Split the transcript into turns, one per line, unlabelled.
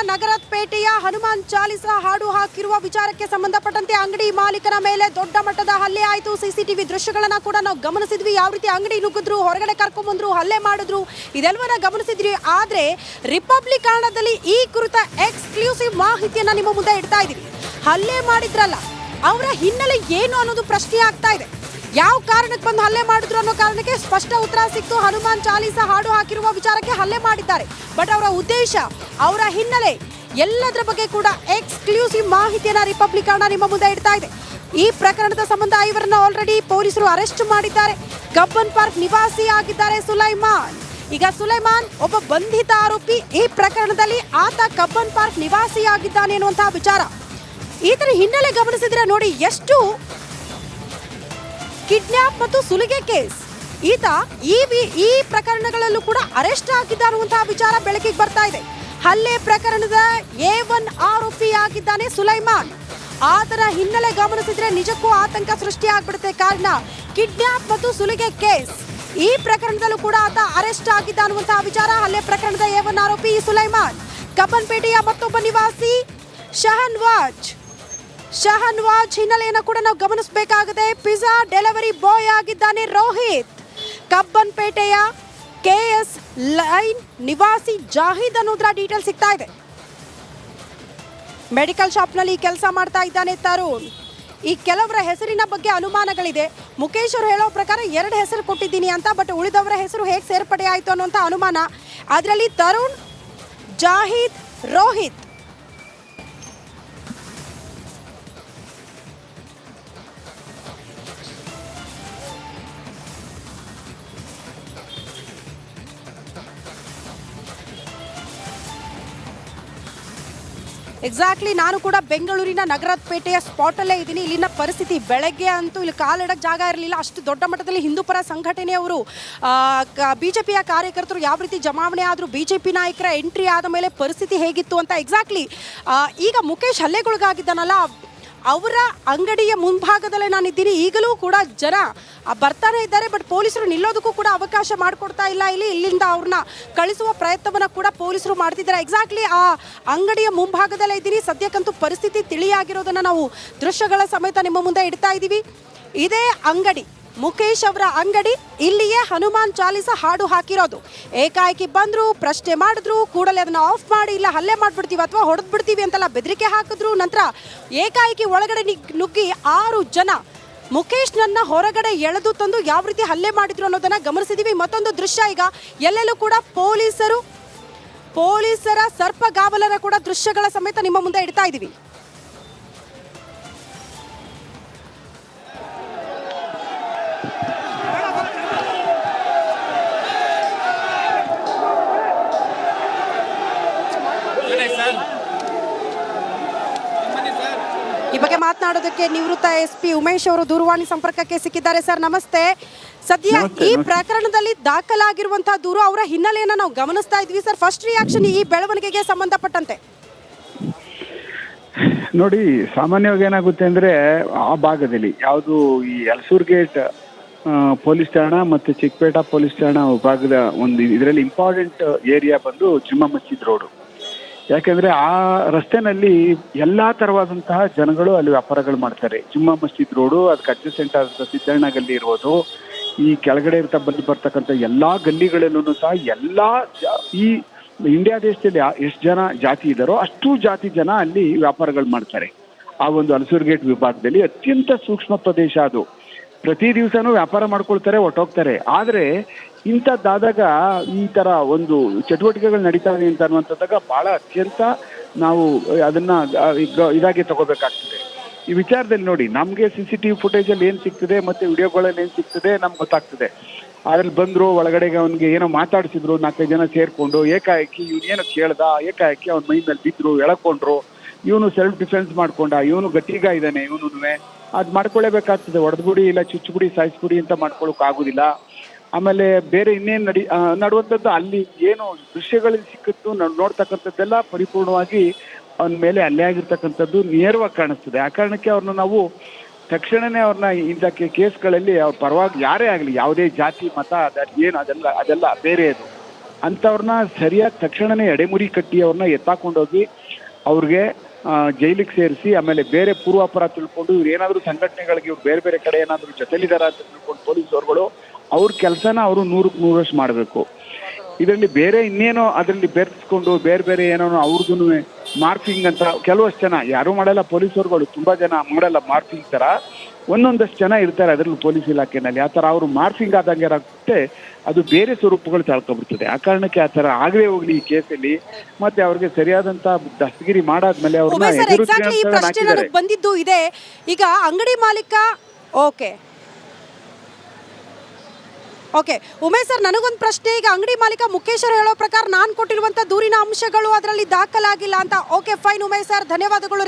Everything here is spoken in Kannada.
ನಗರಪೇಟೆಯ ಹನುಮಾನ್ ಚಾಲಿಸಾ ಹಾಡು ಹಾಕಿರುವ ವಿಚಾರಕ್ಕೆ ಸಂಬಂಧಪಟ್ಟಂತೆ ಅಂಗಡಿ ಮಾಲೀಕನ ಮೇಲೆ ದೊಡ್ಡ ಮಟ್ಟದ ಹಲ್ಲೆ ಆಯಿತು. ಸಿಸಿಟಿವಿ ದೃಶ್ಯಗಳನ್ನ ಕೂಡ ನಾವು ಗಮನಿಸಿದ್ವಿ. ಯಾವ ರೀತಿ ಅಂಗಡಿ ನುಗ್ಗಿದ್ರು, ಹೊರಗಡೆ ಕರ್ಕೊಂಡ್ಬಂದ್ರು, ಹಲ್ಲೆ ಮಾಡಿದ್ರು, ಇದೆಲ್ಲವನ್ನ ಗಮನಿಸಿದ್ವಿ. ಆದ್ರೆ ರಿಪಬ್ಲಿಕ್ ಕನ್ನಡದಲ್ಲಿ ಈ ಕುರಿತ ಎಕ್ಸ್ಕ್ಲೂಸಿವ್ ಮಾಹಿತಿಯನ್ನ ನಿಮ್ಮ ಮುಂದೆ ಇಡ್ತಾ ಇದೀವಿ. ಹಲ್ಲೆ ಮಾಡಿದ್ರಲ್ಲ, ಅವರ ಹಿನ್ನೆಲೆ ಏನು ಅನ್ನೋದು ಪ್ರಶ್ನೆ ಆಗ್ತಾ ಇದೆ. ಯಾವ ಕಾರಣಕ್ಕೆ ಬಂದು ಹಲ್ಲೆ ಮಾಡಿದ್ರು ಅನ್ನೋ ಕಾರಣಕ್ಕೆ ಸ್ಪಷ್ಟ ಉತ್ತರ ಸಿಕ್ತು. ಹನುಮಾನ್ ಚಾಲಿಸಾ ಹಾಡು ಹಾಕಿರುವ ವಿಚಾರಕ್ಕೆ ಹಲ್ಲೆ ಮಾಡಿದ್ದಾರೆ. ಬಟ್ ಅವರ ಉದ್ದೇಶ, ಅವರ ಹಿನ್ನೆಲೆ, ಎಲ್ಲದರ ಬಗ್ಗೆ ಕೂಡ ಎಕ್ಸ್ಕ್ಲೂಸಿವ್ ಮಾಹಿತಿಯನ್ನ ರಿಪಬ್ಲಿಕ್ ಕನ್ನಡ ನಿಮ್ಮ ಮುಂದೆ ಇಡ್ತಾ ಇದೆ. ಈ ಪ್ರಕರಣದ ಸಂಬಂಧ ಇವರನ್ನ ಆಲ್ರೆಡಿ ಪೊಲೀಸರು ಅರೆಸ್ಟ್ ಮಾಡಿದ್ದಾರೆ. ಕಬ್ಬನ್ ಪಾರ್ಕ್ ನಿವಾಸಿ ಆಗಿದ್ದಾರೆ ಸುಲೈಮಾನ್. ಈಗ ಸುಲೈಮಾನ್ ಒಬ್ಬ ಬಂಧಿತ ಆರೋಪಿ. ಈ ಪ್ರಕರಣದಲ್ಲಿ ಆತ ಕಬ್ಬನ್ ಪಾರ್ಕ್ ನಿವಾಸಿ ಆಗಿದ್ದಾನೆ ಅನ್ನುವಂತಹ ವಿಚಾರ. ಈತರ ಹಿನ್ನೆಲೆ ಗಮನಿಸಿದ್ರೆ ನೋಡಿ, ಎಷ್ಟು ಕಿಡ್ನಾಪ್ ಮತ್ತು ಸುಲಿಗೆ ಕೇಸ್, ಈತ ಈ ಪ್ರಕರಣಗಳಲ್ಲೂ ಕೂಡ ಅರೆಸ್ಟ್ ಆಗಿದ್ದ ಅನ್ನುವಂತಹ ವಿಚಾರ ಬೆಳಕಿಗೆ ಬರ್ತಾ ಇದೆ. ಹಲ್ಲೆ ಪ್ರಕರಣದ A1 ಆರೋಪಿ ಆಗಿದ್ದಾನೆ ಸುಲೈಮಾನ್. ಆತನ ಹಿನ್ನೆಲೆ ಗಮನಿಸಿದ್ರೆ ನಿಜಕ್ಕೂ ಆತಂಕ ಸೃಷ್ಟಿ ಆಗ್ಬಿಡುತ್ತೆ. ಕಾರಣ ಕಿಡ್ನಾಪ್ ಮತ್ತು ಸುಲಿಗೆ ಕೇಸ್, ಈ ಪ್ರಕರಣದಲ್ಲೂ ಕೂಡ ಆತ ಅರೆಸ್ಟ್ ಆಗಿದ್ದ ಅನ್ನುವಂತಹ ವಿಚಾರ. ಹಲ್ಲೆ ಪ್ರಕರಣದ A1 ಆರೋಪಿ ಸುಲೈಮಾನ್. ಕಬ್ಬನ್ಪೇಟೆಯ ಮತ್ತೊಬ್ಬ ನಿವಾಸಿ ಶಹನ್ವಾಜ್ ಹಿನ್ನೆಲೆಯನ್ನು ಕೂಡ ನಾವು ಗಮನಿಸಬೇಕಾಗಿದೆ. ಪಿಜ್ಜಾ ಡೆಲಿವರಿ ಬಾಯ್ ಆಗಿದ್ದಾನೆ ರೋಹಿತ್. ಕಬ್ಬನ್ಪೇಟೆಯ KS ಲೈನ್ ನಿವಾಸಿ ಜಾಹಿದ್ ಅನ್ನೋದ್ರ ಡೀಟೇಲ್ ಸಿಗ್ತಾ ಇದೆ. ಮೆಡಿಕಲ್ ಶಾಪ್ನಲ್ಲಿ ಕೆಲಸ ಮಾಡ್ತಾ ಇದ್ದಾನೆ ತರುಣ್. ಈ ಕೆಲವರ ಹೆಸರಿನ ಬಗ್ಗೆ ಅನುಮಾನಗಳಿದೆ. ಮುಖೇಶ್ ಅವರು ಹೇಳೋ ಪ್ರಕಾರ 2 ಹೆಸರು ಕೊಟ್ಟಿದ್ದೀನಿ ಅಂತ, ಬಟ್ ಉಳಿದವರ ಹೆಸರು ಹೇಗೆ ಸೇರ್ಪಡೆ ಆಯಿತು ಅನ್ನೋಂಥ ಅನುಮಾನ. ಅದರಲ್ಲಿ ತರುಣ್, ಜಾಹಿದ್, ರೋಹಿತ್. ಎಕ್ಸಾಕ್ಟ್ಲಿ, ನಾನು ಕೂಡ ಬೆಂಗಳೂರಿನ ನಗರಪೇಟೆಯ ಸ್ಪಾಟಲ್ಲೇ ಇದ್ದೀನಿ. ಇಲ್ಲಿನ ಪರಿಸ್ಥಿತಿ, ಬೆಳಗ್ಗೆ ಅಂತೂ ಇಲ್ಲಿ ಕಾಲಿಡಕ್ಕೆ ಜಾಗ ಇರಲಿಲ್ಲ. ಅಷ್ಟು ದೊಡ್ಡ ಮಟ್ಟದಲ್ಲಿ ಹಿಂದೂಪರ ಸಂಘಟನೆಯವರು, BJPಯ ಕಾರ್ಯಕರ್ತರು ಯಾವ ರೀತಿ ಜಮಾವಣೆ ಆದರೂ, BJP ನಾಯಕರ ಎಂಟ್ರಿ ಆದ ಮೇಲೆ ಪರಿಸ್ಥಿತಿ ಹೇಗಿತ್ತು ಅಂತ. ಎಕ್ಸಾಕ್ಟ್ಲಿ, ಈಗ ಮುಖೇಶ್ ಹಲ್ಲೆಗೊಳಗಾಗಿದ್ದಾನಲ್ಲ, ಅವರ ಅಂಗಡಿಯ ಮುಂಭಾಗದಲ್ಲೇ ನಾನಿದ್ದೀನಿ. ಈಗಲೂ ಕೂಡ ಜನ ಬರ್ತಾನೆ ಇದ್ದಾರೆ. ಬಟ್ ಪೊಲೀಸರು ನಿಲ್ಲೋದಕ್ಕೂ ಕೂಡ ಅವಕಾಶ ಮಾಡಿಕೊಡ್ತಾ ಇಲ್ಲ. ಇಲ್ಲಿಂದ ಅವ್ರನ್ನ ಕಳಿಸುವ ಪ್ರಯತ್ನವನ್ನು ಕೂಡ ಪೊಲೀಸರು ಮಾಡ್ತಿದ್ದಾರೆ. ಎಕ್ಸಾಕ್ಟ್ಲಿ ಆ ಅಂಗಡಿಯ ಮುಂಭಾಗದಲ್ಲೇ ಇದ್ದೀನಿ. ಸದ್ಯಕ್ಕಂತೂ ಪರಿಸ್ಥಿತಿ ತಿಳಿಯಾಗಿರೋದನ್ನು ನಾವು ದೃಶ್ಯಗಳ ಸಮೇತ ನಿಮ್ಮ ಮುಂದೆ ಇಡ್ತಾ ಇದ್ದೀವಿ. ಇದೇ ಅಂಗಡಿ, ಮುಖೇಶ್ ಅವರ ಅಂಗಡಿ. ಇಲ್ಲಿಯೇ ಹನುಮಾನ್ ಚಾಲಿಸಾ ಹಾಡು ಹಾಕಿರೋದು. ಏಕಾಏಕಿ ಬಂದ್ರು, ಪ್ರಶ್ನೆ ಮಾಡಿದ್ರು, ಕೂಡಲೇ ಅದನ್ನ ಆಫ್ ಮಾಡಿ, ಇಲ್ಲ ಹಲ್ಲೆ ಮಾಡ್ಬಿಡ್ತೀವಿ ಅಥವಾ ಹೊಡೆದ್ ಬಿಡ್ತೀವಿ ಅಂತೆಲ್ಲ ಬೆದರಿಕೆ ಹಾಕಿದ್ರು. ನಂತರ ಏಕಾಏಕಿ ಒಳಗಡೆ ನುಗ್ಗಿ 6 ಜನ ಮುಖೇಶ್ನನ್ನ ಹೊರಗಡೆ ಎಳೆದು ತಂದು ಯಾವ ರೀತಿ ಹಲ್ಲೆ ಮಾಡಿದ್ರು ಅನ್ನೋದನ್ನ ಗಮನಿಸಿದೀವಿ. ಮತ್ತೊಂದು ದೃಶ್ಯ, ಈಗ ಎಲ್ಲೆಲ್ಲೂ ಕೂಡ ಪೊಲೀಸರ ಸರ್ಪಗಾವಲರ ಕೂಡ ದೃಶ್ಯಗಳ ಸಮೇತ ನಿಮ್ಮ ಮುಂದೆ ಇಡ್ತಾ ಇದೀವಿ. ಈ ಬಗ್ಗೆ ಮಾತನಾಡೋದಕ್ಕೆ ನಿವೃತ್ತ SP ಉಮೇಶ್ ಅವರು ದೂರವಾಣಿ ಸಂಪರ್ಕಕ್ಕೆ ಸಿಕ್ಕಿದ್ದಾರೆ. ಸರ್ ನಮಸ್ತೆ. ಸದ್ಯ ಈ ಪ್ರಕರಣದಲ್ಲಿ ದಾಖಲಾಗಿರುವಂತಹ ದೂರು, ಅವರ ಹಿನ್ನೆಲೆಯನ್ನು ನಾವು ಗಮನಿಸ್ತಾ ಇದ್ವಿ. ಸರ್, ಫಸ್ಟ್ ರಿಯಾಕ್ಷನ್ ಈ ಬೆಳವಣಿಗೆಗೆ ಸಂಬಂಧಪಟ್ಟಂತೆ?
ನೋಡಿ, ಸಾಮಾನ್ಯವಾಗಿ ಏನಾಗುತ್ತೆ ಅಂದ್ರೆ, ಆ ಭಾಗದಲ್ಲಿ ಯಾವುದು ಈ ಯಲಸೂರ್ ಗೇಟ್ ಪೊಲೀಸ್ ಠಾಣಾ ಮತ್ತು ಚಿಕ್ಕಪೇಟಾ ಪೊಲೀಸ್ ಠಾಣಾ ಭಾಗದ ಒಂದು ಇದರಲ್ಲಿ ಇಂಪಾರ್ಟೆಂಟ್ ಏರಿಯಾ ಬಂದು ಜುಮ್ಮಾ ಮಸ್ಜಿದ್ ರೋಡು. ಯಾಕೆಂದ್ರೆ ಆ ರಸ್ತೆನಲ್ಲಿ ಎಲ್ಲಾ ತರವಾದಂತಹ ಜನಗಳು ಅಲ್ಲಿ ವ್ಯಾಪಾರಗಳು ಮಾಡ್ತಾರೆ. ಜುಮ್ಮಾ ಮಸ್ಜಿದ್ ರೋಡು, ಅದಕ್ಕೆ ಅಡ್ಜಸೆಂಟ್ ಆದಂತಹ ಸಿದ್ದಣ್ಣ ಗಲ್ಲಿ ಇರ್ಬೋದು, ಈ ಕೆಳಗಡೆ ಬರ್ತಕ್ಕಂಥ ಎಲ್ಲಾ ಗಲ್ಲಿಗಳಲ್ಲೂ ಸಹ ಈ ಇಂಡಿಯಾ ದೇಶದಲ್ಲಿ ಎಷ್ಟು ಜನ ಜಾತಿ ಇದ್ದಾರೋ ಅಷ್ಟು ಜಾತಿ ಜನ ಅಲ್ಲಿ ವ್ಯಾಪಾರಗಳು ಮಾಡ್ತಾರೆ. ಆ ಒಂದು ಯಲಸೂರ್ ಗೇಟ್ ವಿಭಾಗದಲ್ಲಿ ಅತ್ಯಂತ ಸೂಕ್ಷ್ಮ ಪ್ರದೇಶ ಅದು. ಪ್ರತಿ ದಿವಸನೂ ವ್ಯಾಪಾರ ಮಾಡ್ಕೊಳ್ತಾರೆ, ಹೊಟ್ಟೋಗ್ತಾರೆ. ಆದ್ರೆ ಇಂಥದ್ದಾದಾಗ, ಈ ತರ ಒಂದು ಚಟುವಟಿಕೆಗಳು ನಡೀತಾವೆ ಅಂತ ಅನ್ನುವಂಥದ್ದಾಗ ಬಹಳ ಅತ್ಯಂತ ನಾವು ಅದನ್ನ ಇದಾಗಿ ತಗೋಬೇಕಾಗ್ತದೆ. ಈ ವಿಚಾರದಲ್ಲಿ ನೋಡಿ, ನಮ್ಗೆ CCTV ಫುಟೇಜಲ್ಲಿ ಏನ್ ಸಿಗ್ತದೆ ಮತ್ತೆ ವಿಡಿಯೋಗಳಲ್ಲಿ ಏನ್ ಸಿಗ್ತದೆ ನಮ್ಗೆ ಗೊತ್ತಾಗ್ತದೆ. ಅದ್ರಲ್ಲಿ ಬಂದ್ರು, ಒಳಗಡೆಗೆ ಅವನಿಗೆ ಏನೋ ಮಾತಾಡಿಸಿದ್ರು, 4-5 ಜನ ಸೇರ್ಕೊಂಡು ಏಕಾಏಕಿ ಇವನೇನೋ ಕೇಳ್ದ, ಏಕಾಏಕಿ ಅವನ ಮೈ ಮೇಲೆ ಬಿದ್ರು, ಎಳ್ಕೊಂಡ್ರು. ಇವನು ಸೆಲ್ಫ್ ಡಿಫೆನ್ಸ್ ಮಾಡ್ಕೊಂಡ, ಇವನು ಗಟ್ಟಿಗ ಇದ್ದಾನೆ, ಇವನುವೆ ಅದ್ ಮಾಡ್ಕೊಳ್ಳೇಬೇಕಾಗ್ತದೆ. ಹೊಡೆದ್ಬಿಡಿ ಇಲ್ಲ ಚುಚ್ಚುಬಿಡಿ ಸಾಯಿಸ್ಬಿಡಿ ಅಂತ ಮಾಡ್ಕೊಳಕ್ ಆಗುದಿಲ್ಲ. ಆಮೇಲೆ ಬೇರೆ ಇನ್ನೇನು ನಡುವಂಥದ್ದು ಅಲ್ಲಿ ಏನು ದೃಶ್ಯಗಳಲ್ಲಿ ಸಿಕ್ಕಿತ್ತು ನೋಡ್ತಕ್ಕಂಥದ್ದೆಲ್ಲ ಪರಿಪೂರ್ಣವಾಗಿ ಅವನ ಮೇಲೆ ಹಲ್ಲೆ ಆಗಿರ್ತಕ್ಕಂಥದ್ದು ನೇರವಾಗಿ ಕಾಣಿಸ್ತದೆ. ಆ ಕಾರಣಕ್ಕೆ ಅವ್ರನ್ನ ನಾವು ತಕ್ಷಣನೇ ಅವ್ರನ್ನ ಇಂಥ ಕೇಸ್ಗಳಲ್ಲಿ ಅವ್ರ ಪರವಾಗಿ ಯಾರೇ ಆಗಲಿ, ಯಾವುದೇ ಜಾತಿ ಮತ ಏನು ಅದೆಲ್ಲ ಬೇರೆ ಅದು ಅಂಥವ್ರನ್ನ ಸರಿಯಾಗಿ ತಕ್ಷಣನೇ ಎಡೆಮುರಿ ಕಟ್ಟಿ ಅವ್ರನ್ನ ಎತ್ತಾಕೊಂಡೋಗಿ ಅವ್ರಿಗೆ ಜೈಲಿಗೆ ಸೇರಿಸಿ, ಆಮೇಲೆ ಬೇರೆ ಪೂರ್ವಾಪರ ತಿಳ್ಕೊಂಡು ಇವ್ರು ಏನಾದರೂ ಸಂಘಟನೆಗಳಿಗೆ ಇವ್ರು ಬೇರೆ ಬೇರೆ ಕಡೆ ಏನಾದರೂ ಜೊತೆಲಿದಾರ ಅಂತ ತಿಳ್ಕೊಂಡು ಪೊಲೀಸರುಗಳು ಅವ್ರ ಕೆಲಸನ ಅವರು 100% ಮಾಡಬೇಕು. ಇದರಲ್ಲಿ ಬೇರೆ ಇನ್ನೇನೋ ಅದರಲ್ಲಿ ಬೆರೆಸ್ಕೊಂಡು ಬೇರೆ ಬೇರೆ ಏನೋ ಅವ್ರದ್ದು ಮಾರ್ಫಿಂಗ್ ಅಂತ ಕೆಲವಷ್ಟು ಜನ ಯಾರೂ ಮಾಡಲ್ಲ, ಪೊಲೀಸರುಗಳು ತುಂಬ ಜನ ಮಾಡಲ್ಲ ಮಾರ್ಫಿಂಗ್ ಥರ, ಒಂದೊಂದಷ್ಟು ಜನ ಇರ್ತಾರೆ ಅದರಲ್ಲಿ ಪೊಲೀಸ್ ಇಲಾಖೆಯಲ್ಲಿ. ಆ ಥರ ಅವರು ಮಾರ್ಫಿಂಗ್ ಆದಂಗೆ ಏನಾಗುತ್ತೆ ಅದು ಬೇರೆ ಸ್ವರೂಪಗಳು ತಳ್ಕೊಬಿಡ್ತದೆ. ಆ ಕಾರಣಕ್ಕೆ ಆ ಥರ ಆಗಲೇ ಹೋಗ್ಲಿ ಈ ಕೇಸಲ್ಲಿ, ಮತ್ತೆ ಅವ್ರಿಗೆ ಸರಿಯಾದಂತ ದಸ್ತಗಿರಿ ಮಾಡಾದ್ಮೇಲೆ ಅವ್ರನ್ನ
ಎಕ್ಸಾಕ್ಟ್ಲಿ ಈ ಪ್ರಶ್ನೆ ನನಗೆ ಬಂದಿದ್ದು ಇದೆ. ಈಗ ಅಂಗಡಿ ಮಾಲೀಕ ಓಕೆ ಉಮೇಶ್ ಸರ್, ನನಗೊಂದು ಪ್ರಶ್ನೆ. ಈಗ ಅಂಗಡಿ ಮಾಲೀಕ ಮುಖೇಶ್ವರ್ ಹೇಳೋ ಪ್ರಕಾರ ನಾನು ಕೊಟ್ಟಿರುವಂತ ದೂರಿನ ಅಂಶಗಳು ಅದರಲ್ಲಿ ದಾಖಲಾಗಿಲ್ಲ ಅಂತ. ಓಕೆ ಫೈನ್ ಉಮೇಶ್ ಸರ್, ಧನ್ಯವಾದಗಳು.